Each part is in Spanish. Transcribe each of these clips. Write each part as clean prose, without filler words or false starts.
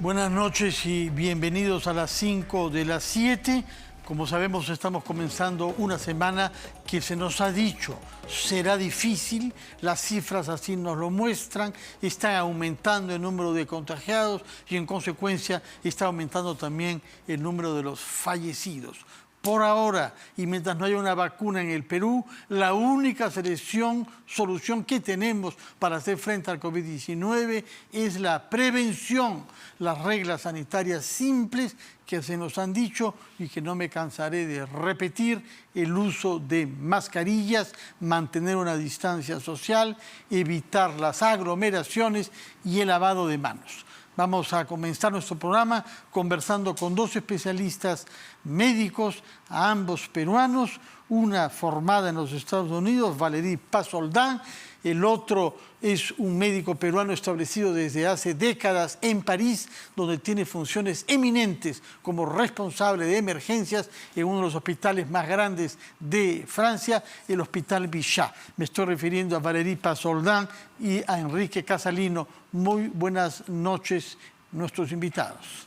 Buenas noches y bienvenidos a las 5 de las 7. Como sabemos, estamos comenzando una semana que se nos ha dicho será difícil, las cifras así nos lo muestran, está aumentando el número de contagiados y en consecuencia está aumentando también el número de los fallecidos. Por ahora, y mientras no haya una vacuna en el Perú, la única solución que tenemos para hacer frente al COVID-19 es la prevención, las reglas sanitarias simples que se nos han dicho y que no me cansaré de repetir: el uso de mascarillas, mantener una distancia social, evitar las aglomeraciones y el lavado de manos. Vamos a comenzar nuestro programa conversando con dos especialistas médicos, a ambos peruanos, una formada en los Estados Unidos, Valérie Pazoldán, el otro es un médico peruano establecido desde hace décadas en París, donde tiene funciones eminentes como responsable de emergencias en uno de los hospitales más grandes de Francia, el Hospital Bichat. Me estoy refiriendo a Valérie Pazoldán y a Enrique Casalino. Muy buenas noches, nuestros invitados.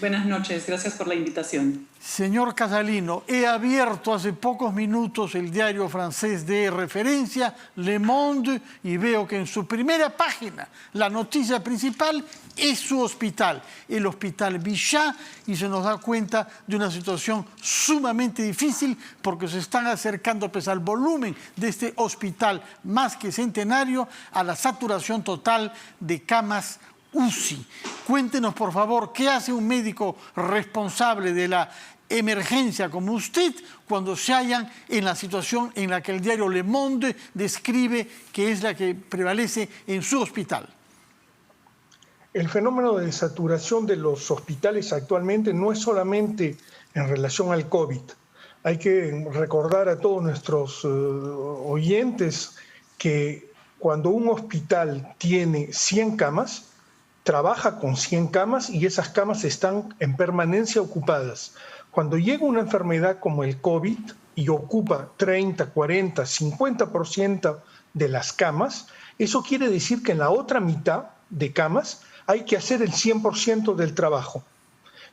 Buenas noches, gracias por la invitación. Señor Casalino, he abierto hace pocos minutos el diario francés de referencia, Le Monde, y veo que en su primera página la noticia principal es su hospital, el Hospital Bichat, y se nos da cuenta de una situación sumamente difícil porque se están acercando, pese al volumen de este hospital más que centenario, a la saturación total de camas UCI. Cuéntenos, por favor, ¿qué hace un médico responsable de la emergencia como usted cuando se hallan en la situación en la que el diario Le Monde describe que es la que prevalece en su hospital? El fenómeno de saturación de los hospitales actualmente no es solamente en relación al COVID. Hay que recordar a todos nuestros oyentes que cuando un hospital tiene 100 camas, trabaja con 100 camas y esas camas están en permanencia ocupadas. Cuando llega una enfermedad como el COVID y ocupa 30, 40, 50% de las camas, eso quiere decir que en la otra mitad de camas hay que hacer el 100% del trabajo.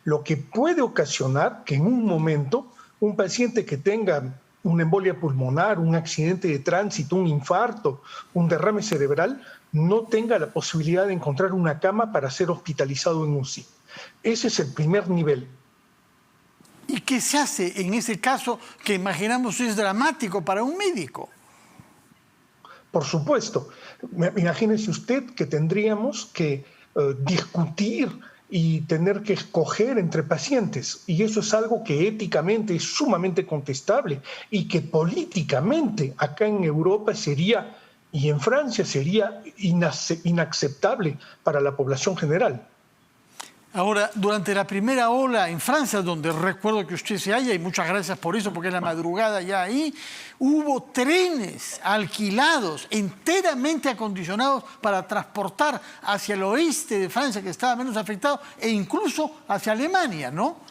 Lo que puede ocasionar que en un momento un paciente que tenga una embolia pulmonar, un accidente de tránsito, un infarto, un derrame cerebral, no tenga la posibilidad de encontrar una cama para ser hospitalizado en UCI. Ese es el primer nivel. ¿Y qué se hace en ese caso que imaginamos es dramático para un médico? Por supuesto. Imagínese usted que tendríamos que discutir y tener que escoger entre pacientes. Y eso es algo que éticamente es sumamente contestable y que políticamente acá en Europa sería, y en Francia sería inaceptable para la población general. Ahora, durante la primera ola en Francia, donde recuerdo que usted se halla, y muchas gracias por eso, porque es la madrugada ya ahí, hubo trenes alquilados, enteramente acondicionados para transportar hacia el oeste de Francia, que estaba menos afectado, e incluso hacia Alemania, ¿no?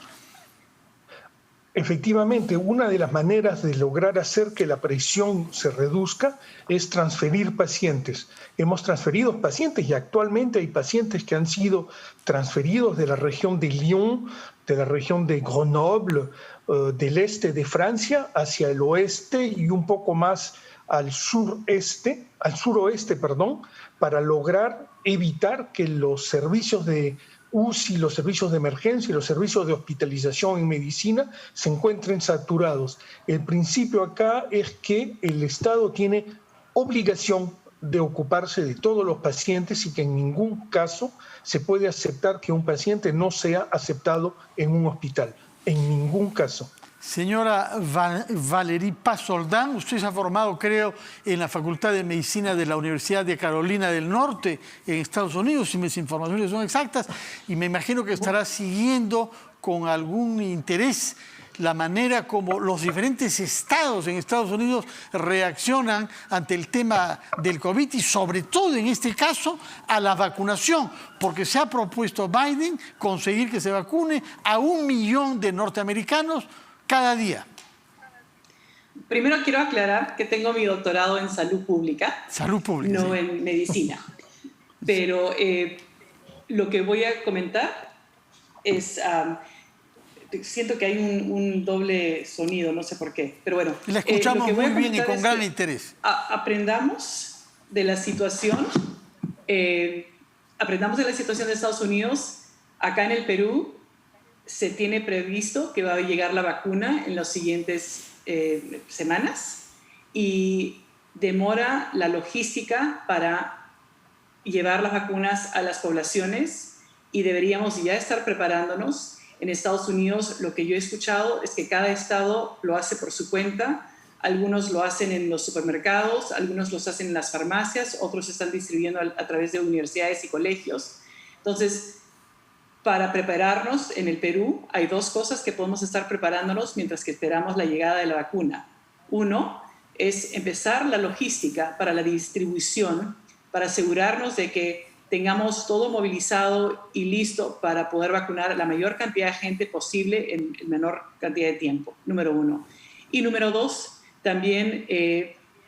Efectivamente, una de las maneras de lograr hacer que la presión se reduzca es transferir pacientes. Hemos transferido pacientes y actualmente hay pacientes que han sido transferidos de la región de Lyon, de la región de Grenoble, del este de Francia hacia el oeste y un poco más al suroeste, para lograr evitar que los servicios de UCI, los servicios de emergencia y los servicios de hospitalización en medicina se encuentren saturados. El principio acá es que el Estado tiene obligación de ocuparse de todos los pacientes y que en ningún caso se puede aceptar que un paciente no sea aceptado en un hospital. En ningún caso. Señora Valérie Pazoldán, usted se ha formado, creo, en la Facultad de Medicina de la Universidad de Carolina del Norte, en Estados Unidos, si mis informaciones son exactas, y me imagino que estará siguiendo con algún interés la manera como los diferentes estados en Estados Unidos reaccionan ante el tema del COVID y sobre todo en este caso a la vacunación, porque se ha propuesto Biden conseguir que se vacune a 1 millón de norteamericanos cada día. Primero quiero aclarar que tengo mi doctorado en salud pública. Salud pública. No sí. en medicina. Pero lo que voy a comentar es... siento que hay un doble sonido, no sé por qué, pero bueno. La escuchamos muy bien y con gran que interés. Aprendamos de la situación, aprendamos de la situación de Estados Unidos. Acá en el Perú se tiene previsto que va a llegar la vacuna en las siguientes semanas y demora la logística para llevar las vacunas a las poblaciones y deberíamos ya estar preparándonos. En Estados Unidos lo que yo he escuchado es que cada estado lo hace por su cuenta. Algunos lo hacen en los supermercados, algunos los hacen en las farmacias, otros están distribuyendo a través de universidades y colegios. Entonces, para prepararnos en el Perú hay dos cosas que podemos estar preparándonos mientras que esperamos la llegada de la vacuna. Uno es empezar la logística para la distribución, para asegurarnos de que tengamos todo movilizado y listo para poder vacunar a la mayor cantidad de gente posible en menor cantidad de tiempo, número uno. Y número dos, también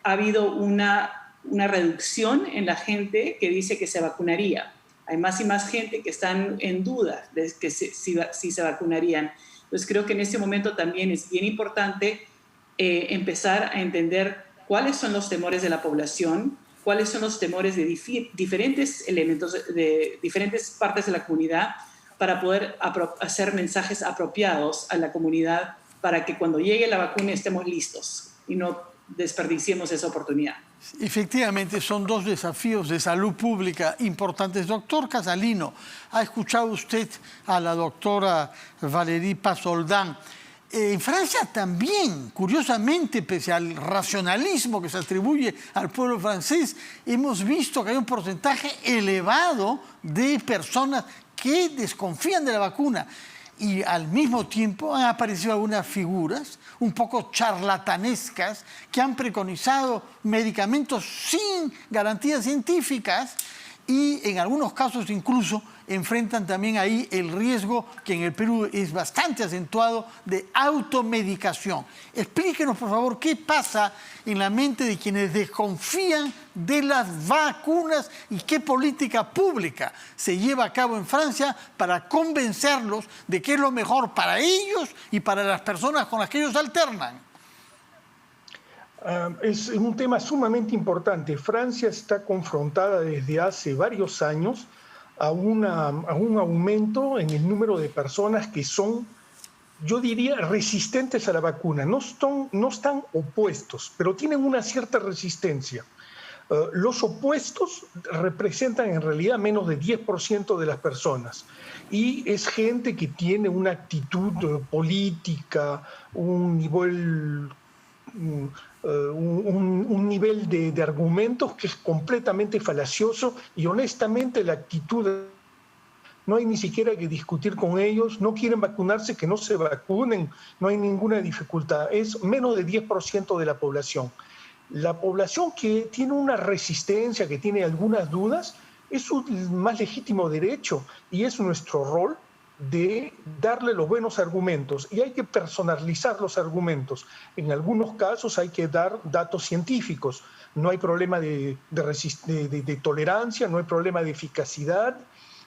ha habido una reducción en la gente que dice que se vacunaría. Hay más y más gente que están en duda de que si se vacunarían. Entonces creo que en este momento también es bien importante empezar a entender cuáles son los temores de la población, cuáles son los temores de diferentes elementos, de diferentes partes de la comunidad, para poder hacer mensajes apropiados a la comunidad para que cuando llegue la vacuna estemos listos y no desperdiciemos esa oportunidad. Efectivamente, son dos desafíos de salud pública importantes. Doctor Casalino, ¿ha escuchado usted a la doctora Valérie Pasoldán? En Francia también, curiosamente, pese al racionalismo que se atribuye al pueblo francés, hemos visto que hay un porcentaje elevado de personas que desconfían de la vacuna. Y al mismo tiempo han aparecido algunas figuras un poco charlatanescas que han preconizado medicamentos sin garantías científicas y en algunos casos incluso enfrentan también ahí el riesgo, que en el Perú es bastante acentuado, de automedicación. Explíquenos, por favor, qué pasa en la mente de quienes desconfían de las vacunas y qué política pública se lleva a cabo en Francia para convencerlos de que es lo mejor para ellos y para las personas con las que ellos alternan. Es un tema sumamente importante. Francia está confrontada desde hace varios años a un aumento en el número de personas que son, yo diría, resistentes a la vacuna. No están opuestos, pero tienen una cierta resistencia. Los opuestos representan en realidad menos de 10% de las personas. Y es gente que tiene una actitud política, un nivel de argumentos que es completamente falacioso y honestamente la actitud, no hay ni siquiera que discutir con ellos, no quieren vacunarse, que no se vacunen, no hay ninguna dificultad, es menos de 10% de la población. La población que tiene una resistencia, que tiene algunas dudas, es su más legítimo derecho y es nuestro rol de darle los buenos argumentos, y hay que personalizar los argumentos. En algunos casos hay que dar datos científicos, no hay problema de tolerancia, no hay problema de eficacidad,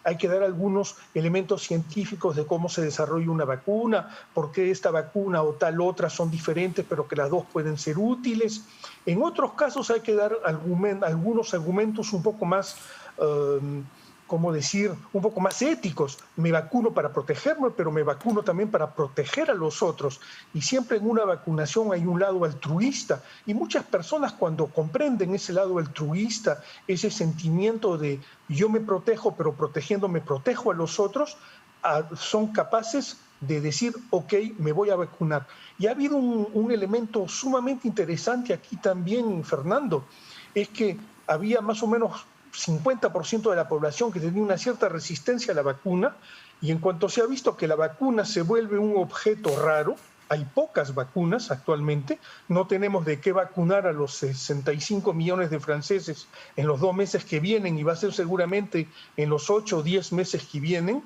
hay que dar algunos elementos científicos de cómo se desarrolla una vacuna, por qué esta vacuna o tal otra son diferentes, pero que las dos pueden ser útiles. En otros casos hay que dar algunos argumentos un poco más un poco más éticos. Me vacuno para protegerme, pero me vacuno también para proteger a los otros. Y siempre en una vacunación hay un lado altruista. Y muchas personas, cuando comprenden ese lado altruista, ese sentimiento de yo me protejo, pero protegiéndome protejo a los otros, son capaces de decir, ok, me voy a vacunar. Y ha habido un elemento sumamente interesante aquí también, Fernando, es que había más o menos 50% de la población que tenía una cierta resistencia a la vacuna, y en cuanto se ha visto que la vacuna se vuelve un objeto raro, hay pocas vacunas actualmente, no tenemos de qué vacunar a los 65 millones de franceses en los 2 meses que vienen, y va a ser seguramente en los 8 o 10 meses que vienen,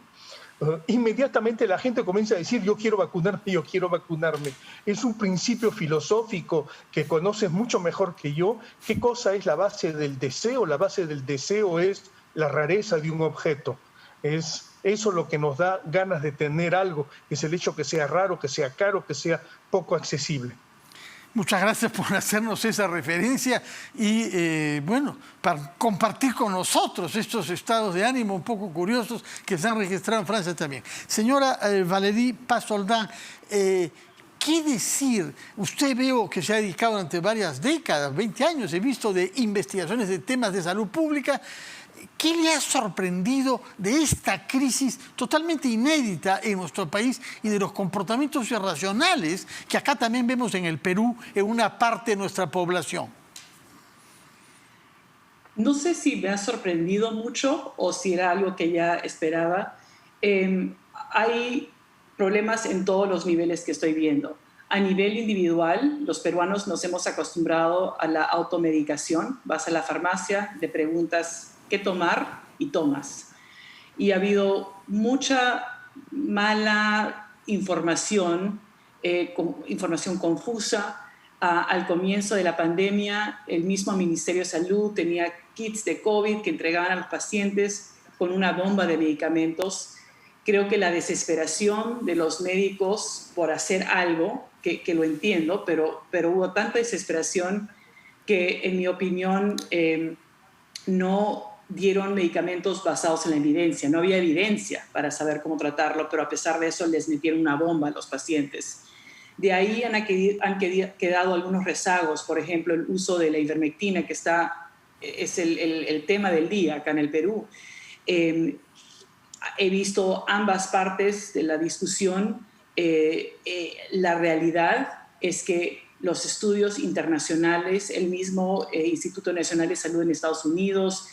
inmediatamente la gente comienza a decir yo quiero vacunarme. Es un principio filosófico que conoces mucho mejor que yo. ¿Qué cosa es la base del deseo? La base del deseo es la rareza de un objeto. Es eso lo que nos da ganas de tener algo, es el hecho que sea raro, que sea caro, que sea poco accesible. Muchas gracias por hacernos esa referencia y, bueno, para compartir con nosotros estos estados de ánimo un poco curiosos que se han registrado en Francia también. Señora Valérie Passoldin, ¿qué decir? Usted veo que se ha dedicado durante varias décadas, 20 años, he visto, de investigaciones de temas de salud pública. ¿Qué le ha sorprendido de esta crisis totalmente inédita en nuestro país y de los comportamientos irracionales que acá también vemos en el Perú en una parte de nuestra población? No sé si me ha sorprendido mucho o si era algo que ya esperaba. Hay problemas en todos los niveles que estoy viendo. A nivel individual, los peruanos nos hemos acostumbrado a la automedicación. Vas a la farmacia, te preguntas qué tomar y tomas. Y ha habido mucha mala información, información confusa. Al comienzo de la pandemia, el mismo Ministerio de Salud tenía kits de COVID que entregaban a los pacientes con una bomba de medicamentos. Creo que la desesperación de los médicos por hacer algo, que lo entiendo, pero hubo tanta desesperación que, en mi opinión, no dieron medicamentos basados en la evidencia. No había evidencia para saber cómo tratarlo, pero a pesar de eso les metieron una bomba a los pacientes. De ahí han quedado algunos rezagos, por ejemplo, el uso de la ivermectina, que es el tema del día acá en el Perú. He visto ambas partes de la discusión. La realidad es que los estudios internacionales, el mismo Instituto Nacional de Salud en Estados Unidos,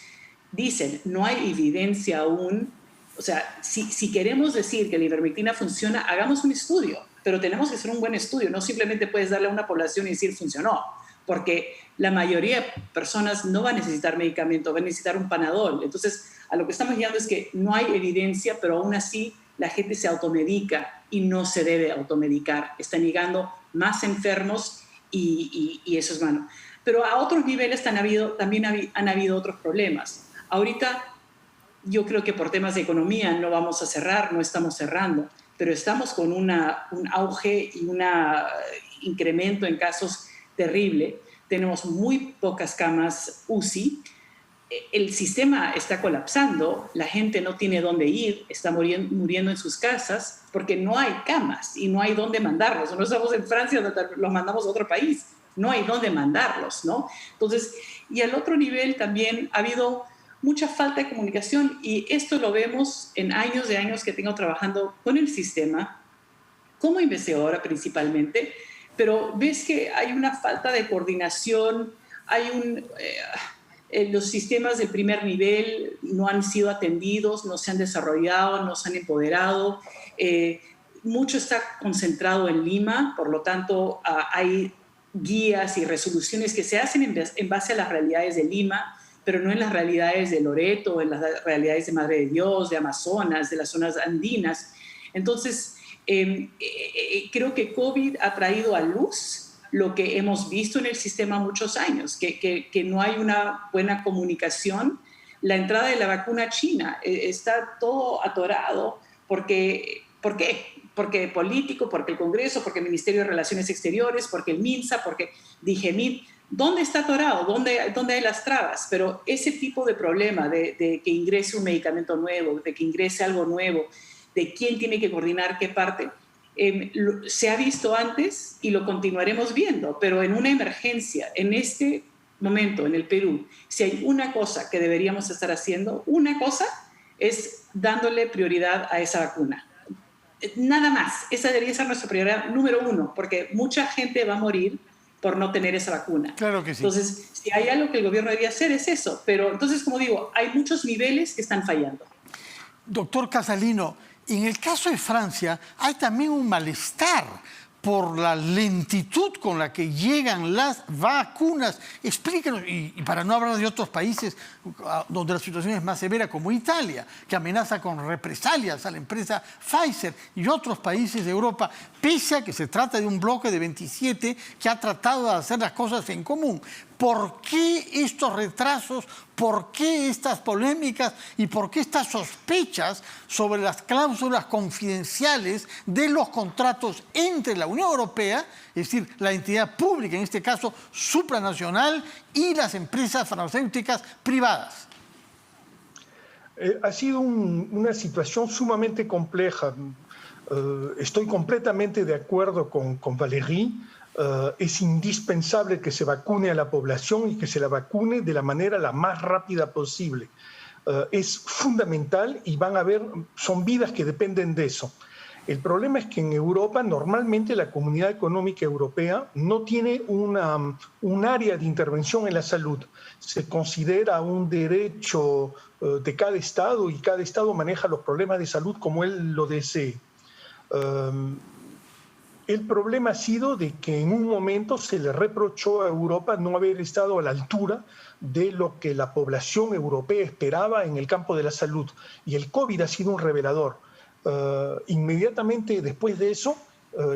dicen, no hay evidencia aún. O sea, si queremos decir que la ivermectina funciona, hagamos un estudio, pero tenemos que hacer un buen estudio. No simplemente puedes darle a una población y decir funcionó, porque la mayoría de personas no va a necesitar medicamento, va a necesitar un Panadol. Entonces, a lo que estamos llegando es que no hay evidencia, pero aún así la gente se automedica y no se debe automedicar. Están llegando más enfermos y eso es malo. Pero a otros niveles también han habido otros problemas. Ahorita yo creo que por temas de economía no vamos a cerrar, no estamos cerrando, pero estamos con un auge y un incremento en casos terrible. Tenemos muy pocas camas UCI. El sistema está colapsando, la gente no tiene dónde ir, está muriendo en sus casas porque no hay camas y no hay dónde mandarlos. Nosotros estamos en Francia, los mandamos a otro país, no hay dónde mandarlos, ¿no? Entonces, y al otro nivel también ha habido mucha falta de comunicación y esto lo vemos en años de años que tengo trabajando con el sistema, como investigadora principalmente, pero ves que hay una falta de coordinación, hay los sistemas de primer nivel no han sido atendidos, no se han desarrollado, no se han empoderado. Mucho está concentrado en Lima, por lo tanto hay guías y resoluciones que se hacen en base a las realidades de Lima, pero no en las realidades de Loreto, en las realidades de Madre de Dios, de Amazonas, de las zonas andinas. Entonces, creo que COVID ha traído a luz lo que hemos visto en el sistema muchos años, que no hay una buena comunicación. La entrada de la vacuna china está todo atorado. ¿Por qué? Porque el político, porque el Congreso, porque el Ministerio de Relaciones Exteriores, porque el MINSA, porque DIGEMIT. ¿Dónde está atorado? ¿Dónde hay las trabas? Pero ese tipo de problema de que ingrese un medicamento nuevo, de que ingrese algo nuevo, de quién tiene que coordinar qué parte, se ha visto antes y lo continuaremos viendo, pero en una emergencia, en este momento, en el Perú, si hay una cosa que deberíamos estar haciendo, una cosa es dándole prioridad a esa vacuna. Nada más, esa debería ser nuestra prioridad número uno, porque mucha gente va a morir por no tener esa vacuna. Claro que sí. Entonces, si hay algo que el gobierno debería hacer es eso, pero entonces, como digo, hay muchos niveles que están fallando. Doctor Casalino, en el caso de Francia hay también un malestar por la lentitud con la que llegan las vacunas. Explíquenos, y para no hablar de otros países donde la situación es más severa, como Italia, que amenaza con represalias a la empresa Pfizer y otros países de Europa. pese a que se trata de un bloque de 27 que ha tratado de hacer las cosas en común. ¿Por qué estos retrasos? ¿Por qué estas polémicas? ¿Y por qué estas sospechas sobre las cláusulas confidenciales de los contratos entre la Unión Europea, es decir, la entidad pública, en este caso supranacional, y las empresas farmacéuticas privadas? Ha sido una situación sumamente compleja. Estoy completamente de acuerdo con Valérie. Es indispensable que se vacune a la población y que se la vacune de la manera la más rápida posible. Es fundamental y son vidas que dependen de eso. El problema es que en Europa normalmente la Comunidad Económica Europea no tiene un área de intervención en la salud. Se considera un derecho de cada Estado y cada Estado maneja los problemas de salud como él lo desee. El problema ha sido de que en un momento se le reprochó a Europa no haber estado a la altura de lo que la población europea esperaba en el campo de la salud. Y el COVID ha sido un revelador. Inmediatamente después de eso,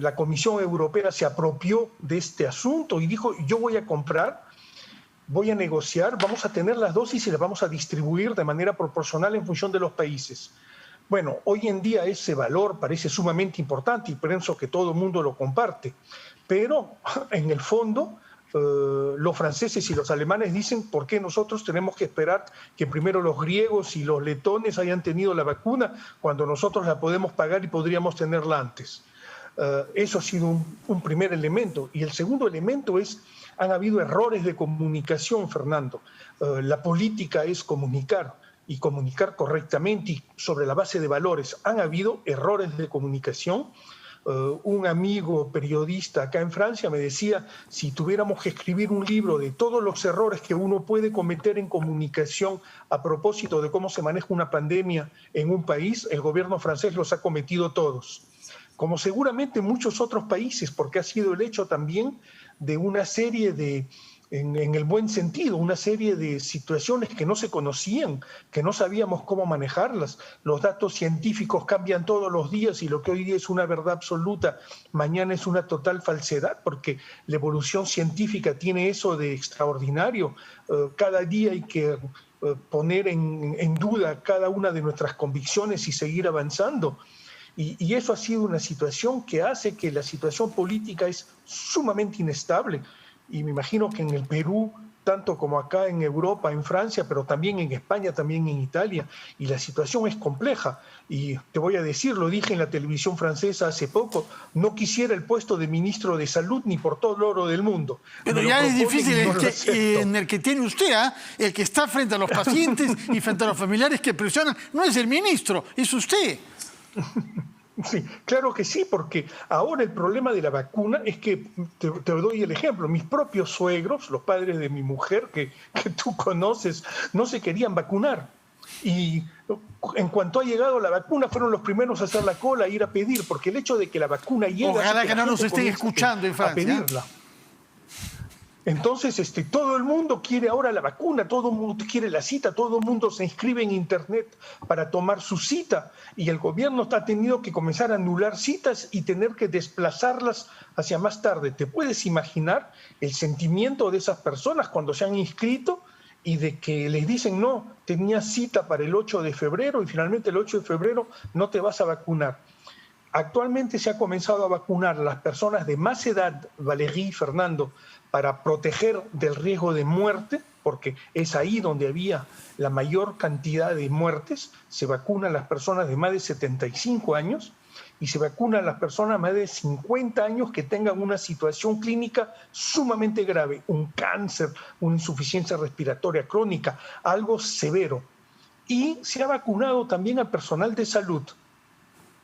la Comisión Europea se apropió de este asunto y dijo, yo voy a comprar, voy a negociar, vamos a tener las dosis y las vamos a distribuir de manera proporcional en función de los países. Bueno, hoy en día ese valor parece sumamente importante y pienso que todo el mundo lo comparte, pero en el fondo los franceses y los alemanes dicen ¿por qué nosotros tenemos que esperar que primero los griegos y los letones hayan tenido la vacuna cuando nosotros la podemos pagar y podríamos tenerla antes? Eso ha sido un primer elemento. Y el segundo elemento han habido errores de comunicación, Fernando. La política es comunicar y comunicar correctamente y sobre la base de valores. Han habido errores de comunicación. Un amigo periodista acá en Francia me decía, si tuviéramos que escribir un libro de todos los errores que uno puede cometer en comunicación a propósito de cómo se maneja una pandemia en un país, el gobierno francés los ha cometido todos. Como seguramente muchos otros países, porque ha sido el hecho también de una serie de, en el buen sentido, una serie de situaciones que no se conocían, que no sabíamos cómo manejarlas. Los datos científicos cambian todos los días y lo que hoy día es una verdad absoluta, mañana es una total falsedad, porque la evolución científica tiene eso de extraordinario. Cada día hay que poner en duda cada una de nuestras convicciones y seguir avanzando. Y eso ha sido una situación que hace que la situación política es sumamente inestable. Y me imagino que en el Perú, tanto como acá en Europa, en Francia, pero también en España, también en Italia, y la situación es compleja. Y te voy a decir, lo dije en la televisión francesa hace poco, no quisiera el puesto de ministro de Salud ni por todo el oro del mundo. Pero ya es difícil en el que tiene usted, el que está frente a los pacientes y frente a los familiares que presionan, no es el ministro, es usted. Sí, claro que sí, porque ahora el problema de la vacuna es que, te doy el ejemplo, mis propios suegros, los padres de mi mujer, que tú conoces, no se querían vacunar. Y en cuanto ha llegado la vacuna, fueron los primeros a hacer la cola, a ir a pedir, porque el hecho de que la vacuna llegue... Ojalá que no nos estén escuchando en Francia. A pedirla. Entonces, todo el mundo quiere ahora la vacuna, todo el mundo quiere la cita, todo el mundo se inscribe en internet para tomar su cita y el gobierno ha tenido que comenzar a anular citas y tener que desplazarlas hacia más tarde. ¿Te puedes imaginar el sentimiento de esas personas cuando se han inscrito y de que les dicen no, tenías cita para el 8 de febrero y finalmente el 8 de febrero no te vas a vacunar? Actualmente se ha comenzado a vacunar a las personas de más edad, Valérie y Fernando, para proteger del riesgo de muerte, porque es ahí donde había la mayor cantidad de muertes. Se vacunan a las personas de más de 75 años y se vacunan a las personas de más de 50 años que tengan una situación clínica sumamente grave, un cáncer, una insuficiencia respiratoria crónica, algo severo. Y se ha vacunado también al personal de salud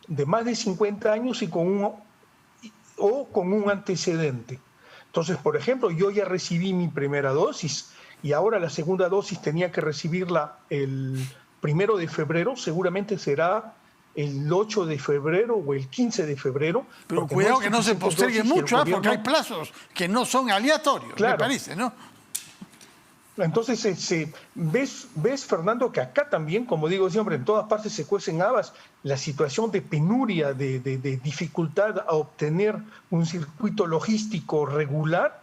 de más de 50 años y con un antecedente. Entonces, por ejemplo, yo ya recibí mi primera dosis y ahora la segunda dosis tenía que recibirla el 1 de febrero, seguramente será el 8 de febrero o el 15 de febrero. Pero cuidado que no se postergue mucho, porque hay plazos que no son aleatorios, claro, me parece, ¿no? Entonces, ves, Fernando, que acá también, como digo siempre, en todas partes se cuecen habas, la situación de penuria, de dificultad a obtener un circuito logístico regular,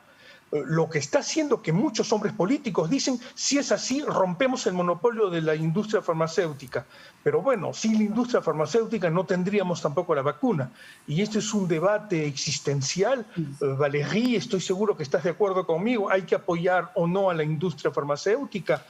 lo que está haciendo que muchos hombres políticos dicen, si es así, rompemos el monopolio de la industria farmacéutica. Pero bueno, sin la industria farmacéutica no tendríamos tampoco la vacuna. Y este es un debate existencial. Valérie, estoy seguro que estás de acuerdo conmigo, hay que apoyar o no a la industria farmacéutica.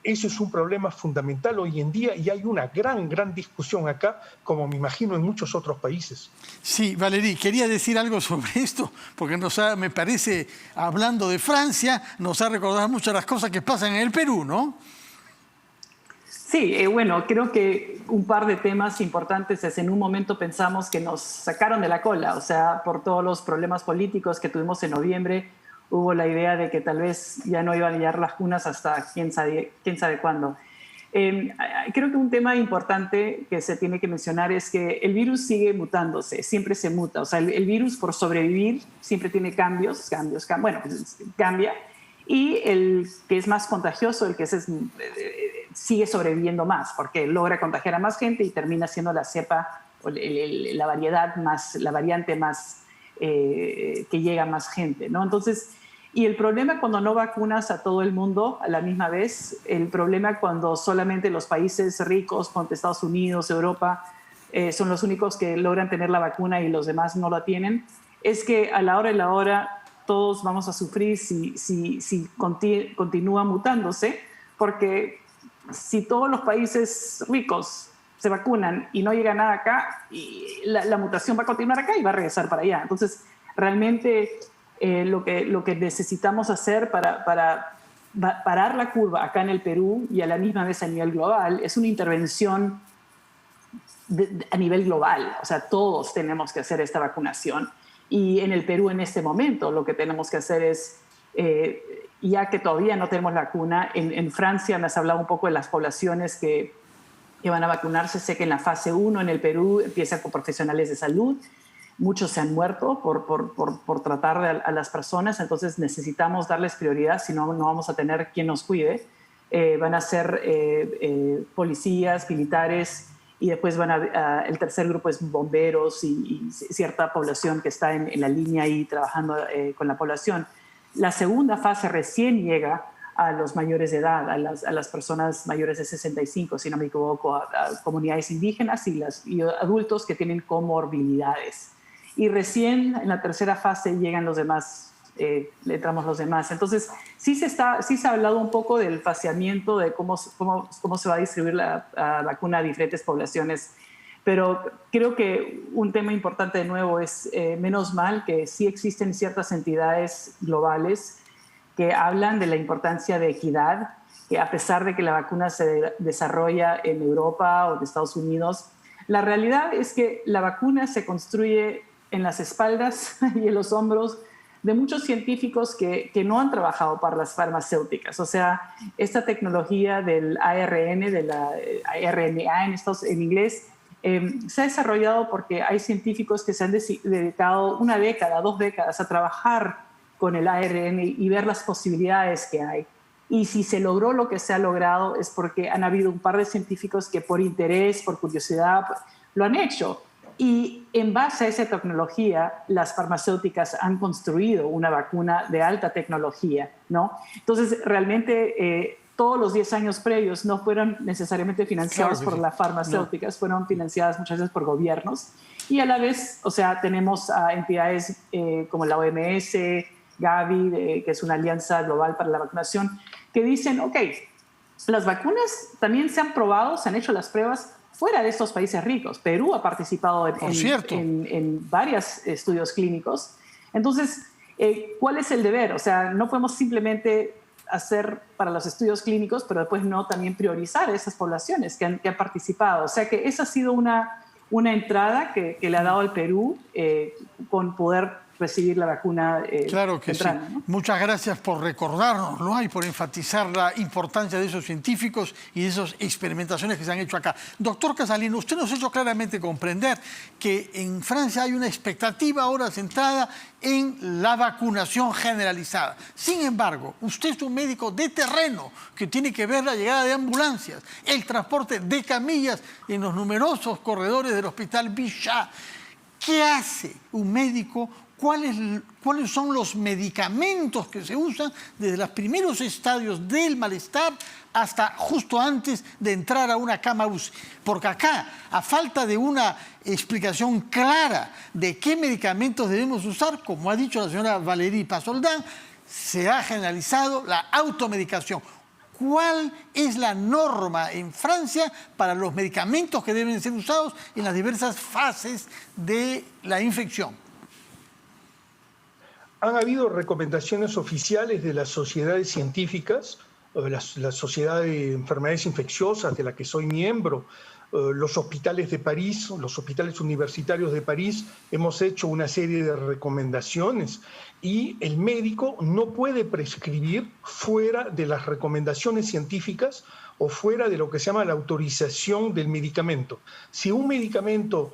Eso es un problema fundamental hoy en día y hay una gran discusión acá, como me imagino en muchos otros países. Sí, Valérie, quería decir algo sobre esto, porque me parece, hablando de Francia, nos ha recordado muchas las cosas que pasan en el Perú, ¿no? Sí, bueno, creo que un par de temas importantes es, en un momento pensamos que nos sacaron de la cola, o sea, por todos los problemas políticos que tuvimos en noviembre, hubo la idea de que tal vez ya no iban a llegar las vacunas hasta quién sabe cuándo. Creo que un tema importante que se tiene que mencionar es que el virus sigue mutándose, siempre se muta. O sea, el virus, por sobrevivir, siempre tiene cambios, bueno, pues cambia. Y el que es más contagioso, el que sigue sobreviviendo más, porque logra contagiar a más gente y termina siendo la cepa, la variante más que llega a más gente, ¿no? Entonces, y el problema cuando no vacunas a todo el mundo a la misma vez, el problema cuando solamente los países ricos, como Estados Unidos, Europa, son los únicos que logran tener la vacuna y los demás no la tienen, es que a la hora de la hora todos vamos a sufrir si continúa mutándose, porque si todos los países ricos se vacunan y no llega nada acá, y la mutación va a continuar acá y va a regresar para allá. Entonces, realmente lo que necesitamos hacer para parar la curva acá en el Perú y a la misma vez a nivel global es una intervención a nivel global. O sea, todos tenemos que hacer esta vacunación. Y en el Perú en este momento lo que tenemos que hacer es, ya que todavía no tenemos la vacuna, en Francia me has hablado un poco de las poblaciones que van a vacunarse. Sé que en la fase 1 en el Perú empieza con profesionales de salud. Muchos se han muerto por tratar a las personas, entonces necesitamos darles prioridad, si no, no vamos a tener quien nos cuide. Van a ser policías, militares, y después el tercer grupo es bomberos y cierta población que está en la línea ahí trabajando con la población. La segunda fase recién llega a los mayores de edad, a las personas mayores de 65, si no me equivoco, a comunidades indígenas y adultos que tienen comorbilidades. Y recién en la tercera fase llegan los demás, entramos los demás. Entonces, sí se ha hablado un poco del faseamiento, de cómo se va a distribuir la vacuna a diferentes poblaciones, pero creo que un tema importante de nuevo es, menos mal que sí existen ciertas entidades globales que hablan de la importancia de equidad, que a pesar de que la vacuna se desarrolla en Europa o en Estados Unidos, la realidad es que la vacuna se construye en las espaldas y en los hombros de muchos científicos que no han trabajado para las farmacéuticas. O sea, esta tecnología del ARN, de la RNA en inglés, se ha desarrollado porque hay científicos que se han dedicado 1 década, 2 décadas a trabajar con el ARN y ver las posibilidades que hay. Y si se logró lo que se ha logrado es porque han habido un par de científicos que por interés, por curiosidad, lo han hecho. Y en base a esa tecnología, las farmacéuticas han construido una vacuna de alta tecnología, ¿no? Entonces, realmente todos los 10 años previos no fueron necesariamente financiados por las farmacéuticas, fueron financiadas muchas veces por gobiernos. Y a la vez, o sea, tenemos a entidades como la OMS, Gavi, que es una alianza global para la vacunación, que dicen, ok, las vacunas también se han probado, se han hecho las pruebas fuera de estos países ricos. Perú ha participado en varios estudios clínicos. Entonces, ¿cuál es el deber? O sea, no podemos simplemente hacer para los estudios clínicos, pero después no también priorizar esas poblaciones que han participado. O sea que esa ha sido una entrada que le ha dado al Perú con poder recibir la vacuna claro que temprana, sí. ¿no? Muchas gracias por recordárnoslo y por enfatizar la importancia de esos científicos y de esas experimentaciones que se han hecho acá. Doctor Casalino, usted nos ha hecho claramente comprender que en Francia hay una expectativa ahora centrada en la vacunación generalizada. Sin embargo, usted es un médico de terreno que tiene que ver la llegada de ambulancias, el transporte de camillas en los numerosos corredores del Hospital Bichat. ¿Qué hace un médico? ¿Cuáles son los medicamentos que se usan desde los primeros estadios del malestar hasta justo antes de entrar a una cama UCI? Porque acá, a falta de una explicación clara de qué medicamentos debemos usar, como ha dicho la señora Valérie Pasoldán, se ha generalizado la automedicación. ¿Cuál es la norma en Francia para los medicamentos que deben ser usados en las diversas fases de la infección? Han habido recomendaciones oficiales de las sociedades científicas, la Sociedad de Enfermedades Infecciosas, de la que soy miembro, los hospitales de París, los hospitales universitarios de París, hemos hecho una serie de recomendaciones y el médico no puede prescribir fuera de las recomendaciones científicas o fuera de lo que se llama la autorización del medicamento. Si un medicamento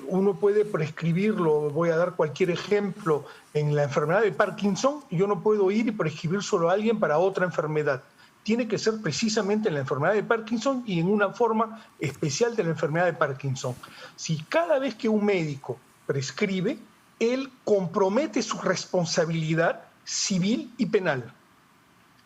uno puede prescribirlo, voy a dar cualquier ejemplo, en la enfermedad de Parkinson, yo no puedo ir y prescribir solo a alguien para otra enfermedad. Tiene que ser precisamente en la enfermedad de Parkinson y en una forma especial de la enfermedad de Parkinson. Si cada vez que un médico prescribe, él compromete su responsabilidad civil y penal.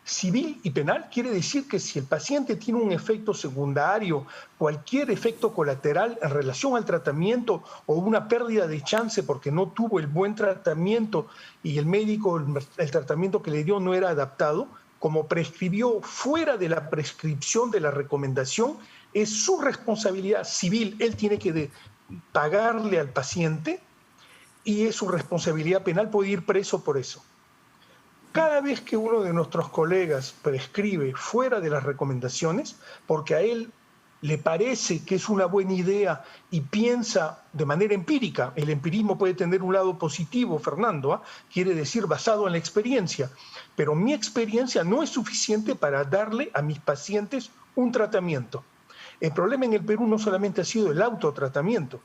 Civil y penal quiere decir que si el paciente tiene un efecto secundario, cualquier efecto colateral en relación al tratamiento o una pérdida de chance porque no tuvo el buen tratamiento y el médico, el tratamiento que le dio no era adaptado, como prescribió fuera de la prescripción de la recomendación, es su responsabilidad civil. Él tiene que pagarle al paciente y es su responsabilidad penal, puede ir preso por eso. Cada vez que uno de nuestros colegas prescribe fuera de las recomendaciones, porque a él le parece que es una buena idea y piensa de manera empírica, el empirismo puede tener un lado positivo, Fernando, quiere decir basado en la experiencia, pero mi experiencia no es suficiente para darle a mis pacientes un tratamiento. El problema en el Perú no solamente ha sido el autotratamiento,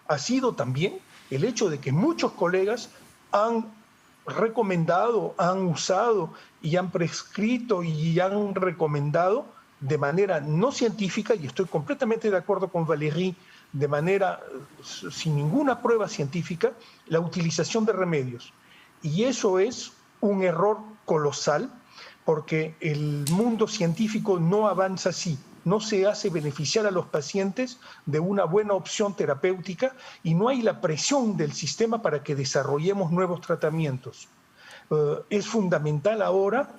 ha sido también el hecho de que muchos colegas han recomendado, han usado y han prescrito y han recomendado de manera no científica, y estoy completamente de acuerdo con Valérie, de manera sin ninguna prueba científica, la utilización de remedios. Y eso es un error colosal, porque el mundo científico no avanza así. No se hace beneficiar a los pacientes de una buena opción terapéutica y no hay la presión del sistema para que desarrollemos nuevos tratamientos. Es fundamental ahora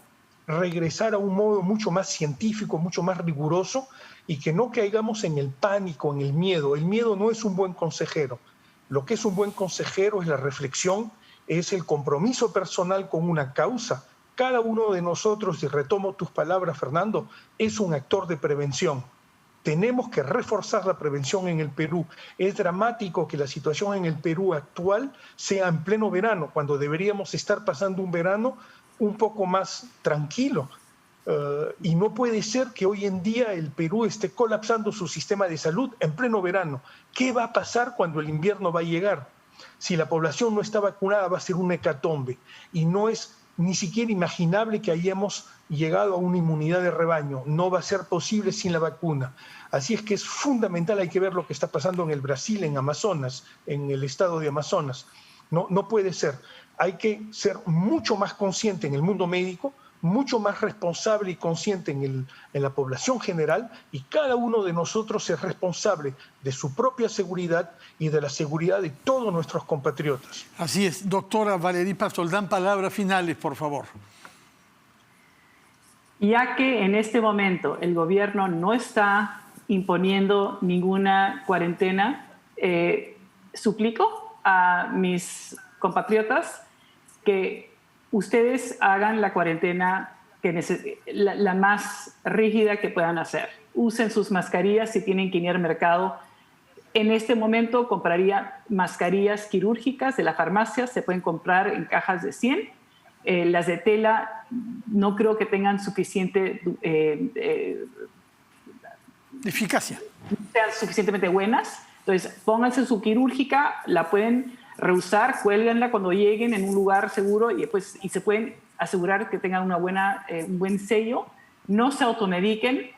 regresar a un modo mucho más científico, mucho más riguroso y que no caigamos en el pánico, en el miedo. El miedo no es un buen consejero. Lo que es un buen consejero es la reflexión, es el compromiso personal con una causa. Cada uno de nosotros, y retomo tus palabras, Fernando, es un actor de prevención. Tenemos que reforzar la prevención en el Perú. Es dramático que la situación en el Perú actual sea en pleno verano, cuando deberíamos estar pasando un verano un poco más tranquilo. Y no puede ser que hoy en día el Perú esté colapsando su sistema de salud en pleno verano. ¿Qué va a pasar cuando el invierno va a llegar? Si la población no está vacunada, va a ser una hecatombe. Y no es ni siquiera imaginable que hayamos llegado a una inmunidad de rebaño. No va a ser posible sin la vacuna. Así es que es fundamental, hay que ver lo que está pasando en el Brasil, en Amazonas, en el estado de Amazonas. No puede ser. Hay que ser mucho más consciente en el mundo médico, mucho más responsable y consciente en la población general, y cada uno de nosotros es responsable de su propia seguridad y de la seguridad de todos nuestros compatriotas. Así es. Doctora Valérie Pasoldán, palabras finales, por favor. Ya que en este momento el gobierno no está imponiendo ninguna cuarentena, suplico a mis compatriotas que ustedes hagan la cuarentena la más rígida que puedan hacer. Usen sus mascarillas si tienen que ir al mercado. En este momento compraría mascarillas quirúrgicas de la farmacia, se pueden comprar en cajas de 100. Las de tela no creo que tengan suficiente eficacia. Sean suficientemente buenas. Entonces, pónganse su quirúrgica, la pueden reusar, cuélguenla cuando lleguen en un lugar seguro y se pueden asegurar que tengan un buen sello. No se automediquen,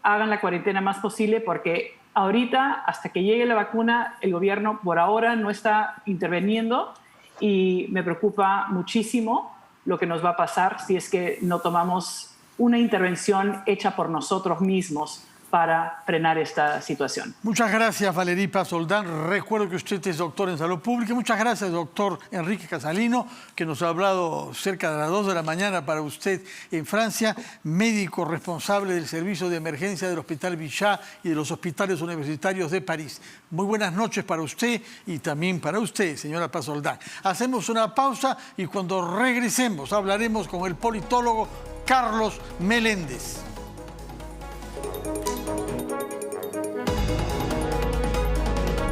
hagan la cuarentena más posible porque ahorita, hasta que llegue la vacuna, el gobierno por ahora no está interviniendo y me preocupa muchísimo lo que nos va a pasar si es que no tomamos una intervención hecha por nosotros mismos para frenar esta situación. Muchas gracias, Valérie Paz-Oldán. Recuerdo que usted es doctor en salud pública. Muchas gracias, doctor Enrique Casalino, que nos ha hablado cerca de las 2 de la mañana para usted en Francia, médico responsable del servicio de emergencia del Hospital Bichat y de los hospitales universitarios de París. Muy buenas noches para usted y también para usted, señora Paz-Oldán. Hacemos una pausa y cuando regresemos hablaremos con el politólogo Carlos Meléndez.